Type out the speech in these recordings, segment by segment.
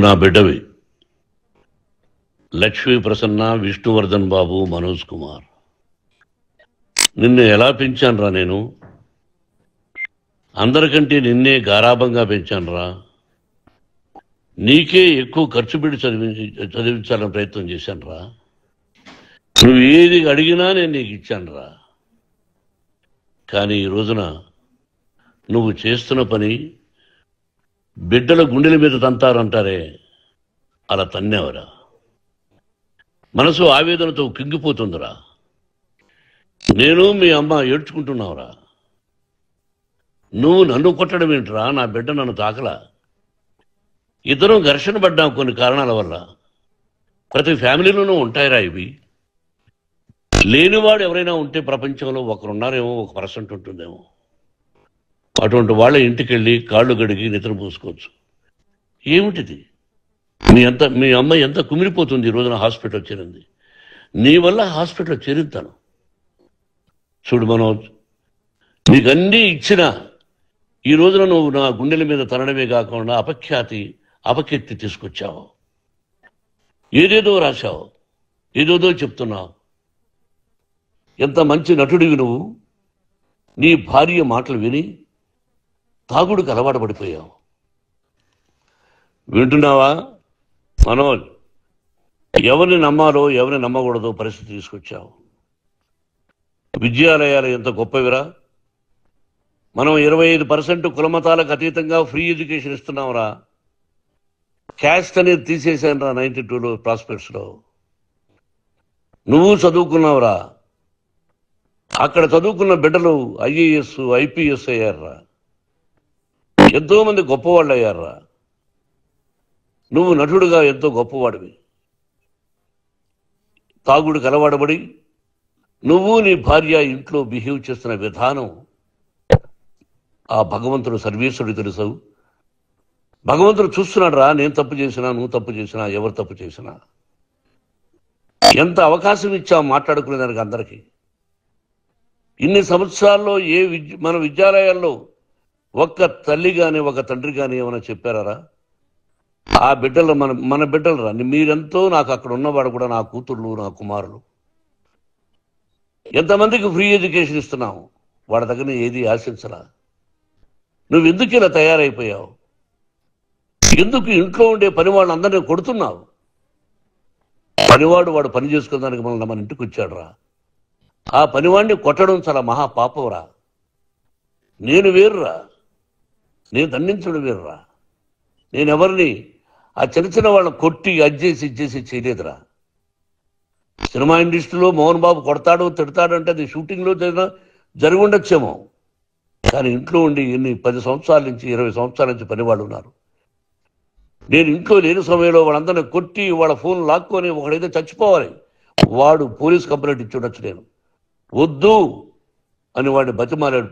నా బిడ్డవి లక్ష్మీ ప్రసన్న, విష్ణువర్ధన్ బాబు, మనోజ్ కుమార్. నిన్ను ఎలా పెంచానురా నేను? అందరికంటే నిన్నే గారాభంగా పెంచానురా. నీకే ఎక్కువ ఖర్చు పెట్టి చదివించాలని ప్రయత్నం చేశానురా. నువ్వు ఏది అడిగినా నేను నీకు ఇచ్చానురా. కానీ ఈ రోజున నువ్వు చేస్తున్న పని బిడ్డల గుండెల మీద తంతారంటారే, అలా తన్నేవరా. మనసు ఆవేదనతో కింగిపోతుందిరా. నేను మీ అమ్మ ఏడ్చుకుంటున్నావురా. నువ్వు నన్ను కొట్టడం ఏంట్రా? నా బిడ్డ నన్ను తాకలా. ఇద్దరం ఘర్షణ పడ్డాం కొన్ని కారణాల వల్ల. ప్రతి ఫ్యామిలీలోనూ ఉంటాయిరా ఇవి. లేనివాడు ఎవరైనా ఉంటే ప్రపంచంలో ఒకరున్నారేమో, 1% ఉంటుందేమో. అటువంటి వాళ్ళ ఇంటికి వెళ్ళి కాళ్ళు గడిగి నిద్ర పూసుకోవచ్చు. ఏమిటిది? మీ అమ్మ ఎంత కుమిలిపోతుంది ఈ రోజున హాస్పిటల్ చేరింది. నీ వల్ల హాస్పిటల్ చేరుతాను. చూడు మనోజ్, నీకన్నీ ఇచ్చినా ఈ రోజున నువ్వు నా గుండెల మీద తనడమే కాకుండా అపకీర్తి తీసుకొచ్చావు. ఏదేదో రాశావు, ఏదేదో చెప్తున్నావు. ఎంత మంచి నటుడివి నువ్వు. నీ భార్య మాటలు విని తాగుడికి అలవాటు పడిపోయావు. వింటున్నావా మనోజ్? ఎవరిని నమ్మాలో ఎవరిని నమ్మకూడదో పరిస్థితి తీసుకొచ్చావు. విద్యాలయాలు ఎంత గొప్పవిరా. మనం 25% కులమతాలకు అతీతంగా ఫ్రీ ఎడ్యుకేషన్ ఇస్తున్నాంరా. క్యాస్ట్ అనేది తీసేశానురా 92లో ప్రాస్పెక్ట్స్లో. నువ్వు చదువుకున్నావురా. అక్కడ చదువుకున్న బిడ్డలు IAS, IPS అయ్యారా. ఎంతో మంది గొప్పవాళ్ళు అయ్యారా. నువ్వు నటుడుగా ఎంతో గొప్పవాడివి. తాగుడికి అలవాడబడి నువ్వు నీ భార్య ఇంట్లో బిహేవ్ చేస్తున్న విధానం ఆ భగవంతుడు సర్వేశ్వరుడు తెలుసు. భగవంతుడు చూస్తున్నాడు రా. నేను తప్పు చేసినా, నువ్వు తప్పు చేసినా, ఎవరు తప్పు చేసినా. ఎంత అవకాశం ఇచ్చావు మాట్లాడుకునేదానికి అందరికీ. ఇన్ని సంవత్సరాల్లో మన విద్యాలయాల్లో ఒక్క తల్లి కానీ ఒక తండ్రి కానీ ఏమైనా చెప్పారా? ఆ బిడ్డలు మన బిడ్డలు రా. మీరెంతో నాకు అక్కడ ఉన్నవాడు కూడా నా కూతుర్లు, నా కుమారులు. ఎంతమందికి ఫ్రీ ఎడ్యుకేషన్ ఇస్తున్నావు. వాడి దగ్గర ఏది ఆశించరా. నువ్వు ఎందుకు ఇలా తయారైపోయావు? ఎందుకు ఇంట్లో ఉండే పనివాళ్ళు అందరినీ కొడుతున్నావు? వాడు పని చేసుకునేదానికి మన ఇంటికి వచ్చాడు రా. ఆ పనివాడిని కొట్టడం చాలా మహాపాపంరా. నేను వేరురా. నేను దండించడం వేరురా. నేనెవరిని ఆ చిన్న వాళ్ళని కొట్టి ఇచ్చేసి చేయలేదురా. సినిమా ఇండస్ట్రీలో మోహన్ బాబు కొడతాడు, తిడతాడు అంటే అది షూటింగ్లో జరిగి ఉండొచ్చేమో. కానీ ఇంట్లో ఉండి 10 సంవత్సరాల నుంచి 20 సంవత్సరాల నుంచి పనివాళ్ళు ఉన్నారు. నేను ఇంట్లో లేని సమయంలో వాళ్ళందరినీ కొట్టి వాళ్ళ ఫోన్ లాక్కొని ఒకడైతే చచ్చిపోవాలి. వాడు పోలీస్ కంప్లైంట్ ఇచ్చి ఉండొచ్చు. నేను వద్దు అని వాడిని బతిమాలాడు.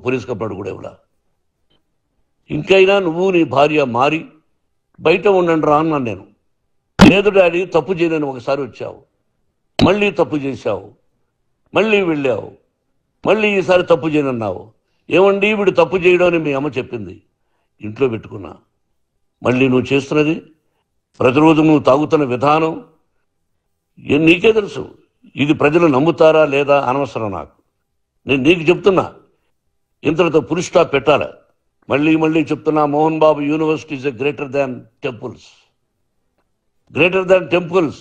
పోలీస్ కంప్లైంట్ కూడా ఇవ్వలా. ఇంకైనా నువ్వు నీ భార్య మారి బయట ఉండండి రా అన్నాను నేను. లేదు డాడీ, తప్పు చేయనని ఒకసారి వచ్చావు, మళ్ళీ తప్పు చేశావు, మళ్ళీ వెళ్ళావు, మళ్ళీ ఈసారి తప్పు చేయనన్నావు. ఏమండి వీడు తప్పు చేయడం అని మీ అమ్మ చెప్పింది. ఇంట్లో పెట్టుకున్నా. మళ్ళీ నువ్వు చేస్తున్నది, ప్రతిరోజు నువ్వు తాగుతున్న విధానం నీకే తెలుసు. ఇది ప్రజలు నమ్ముతారా లేదా అనవసరం నాకు. నేను నీకు చెప్తున్నా, ఇంతటితో ఫుల్ స్టాప్ పెట్టాలి. మళ్ళీ చెప్తున్నా, Mohan Babu university is greater than temples. Greater than temples.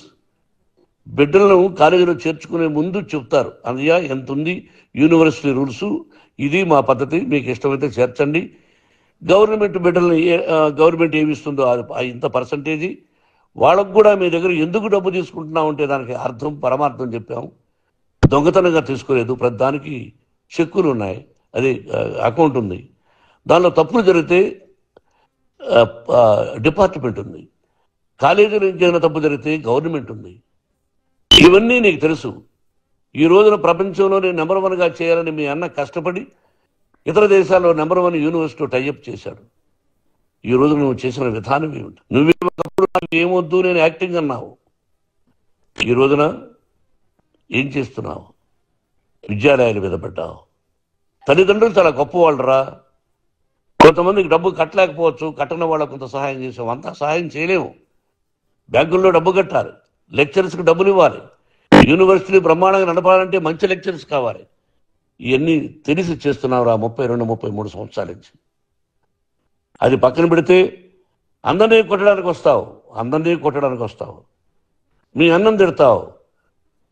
బిడ్డలను కాలేజీలో చేర్చుకునే ముందు చెప్తారు, అన్నయ్య ఎంత ఉంది యూనివర్సిటీ రూల్స్, ఇది మా పద్ధతి, మీకు ఇష్టమైతే చేర్చండి. గవర్నమెంట్ బిడ్డలని గవర్నమెంట్ ఏమిస్తుందో ఇంత పర్సంటేజీ, వాళ్ళకు కూడా మీ దగ్గర ఎందుకు డబ్బు తీసుకుంటున్నాం అంటే దానికి అర్థం పరమార్థం చెప్పాము. దొంగతనంగా తీసుకోలేదు. ప్రతి దానికి చెక్కులు ఉన్నాయి, అది అకౌంట్ ఉంది. దానిలో తప్పులు జరిగితే డిపార్ట్మెంట్ ఉంది. కాలేజీలో ఇంకేమైనా తప్పు జరిగితే గవర్నమెంట్ ఉంది. ఇవన్నీ నీకు తెలుసు. ఈ రోజున ప్రపంచంలోనే నెంబర్ 1గా చేయాలని మీ అన్న కష్టపడి ఇతర దేశాల్లో నెంబర్ 1 యూనివర్సిటీ టైఅప్ చేశాడు. ఈ రోజు నువ్వు చేసిన విధానం ఏమిటి? నువ్వే ఒకప్పుడు నాకు ఏమొద్దు, నేను యాక్టింగ్ అన్నావు. ఈ రోజున ఏం చేస్తున్నావు? విద్యాలయాలు మీద పడ్డావు. తల్లిదండ్రులు చాలా గొప్పవాళ్ళరా. కొంతమందికి డబ్బు కట్టలేకపోవచ్చు, కట్టని వాళ్ళకు కొంత సహాయం చేసాం, అంతా సహాయం చేయలేము. బ్యాంకుల్లో డబ్బు కట్టాలి, లెక్చరర్స్కి డబ్బులు ఇవ్వాలి, యూనివర్సిటీలు బ్రహ్మాండంగా నడపాలంటే మంచి లెక్చరర్స్ కావాలి. ఇవన్నీ తెలిసి చేస్తున్నావురా 32-33 సంవత్సరాల నుంచి. అది పక్కన పెడితే అందరినీ కొట్టడానికి వస్తావు, మీ అన్నం తిడతావు.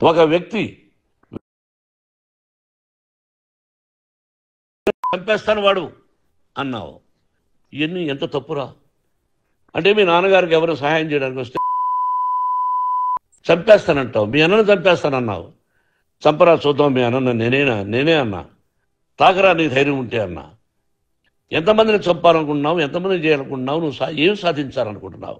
ఒక వ్యక్తి చంపేస్తాను వాడు అన్నావు. ఇవన్నీ ఎంత తప్పురా? అంటే మీ నాన్నగారికి ఎవరు సహాయం చేయడానికి వస్తే చంపేస్తానంటావు, మీ అన్నను చంపేస్తానన్నావు. చంపరా చూద్దాం మీ అన్న, నేనే అన్నా. తాకరా నీ ధైర్యం ఉంటే అన్నా. ఎంతమందిని చంపాలనుకుంటున్నావు, ఎంతమందిని చేయాలనుకుంటున్నావు, నువ్వు ఏం సాధించాలనుకుంటున్నావు?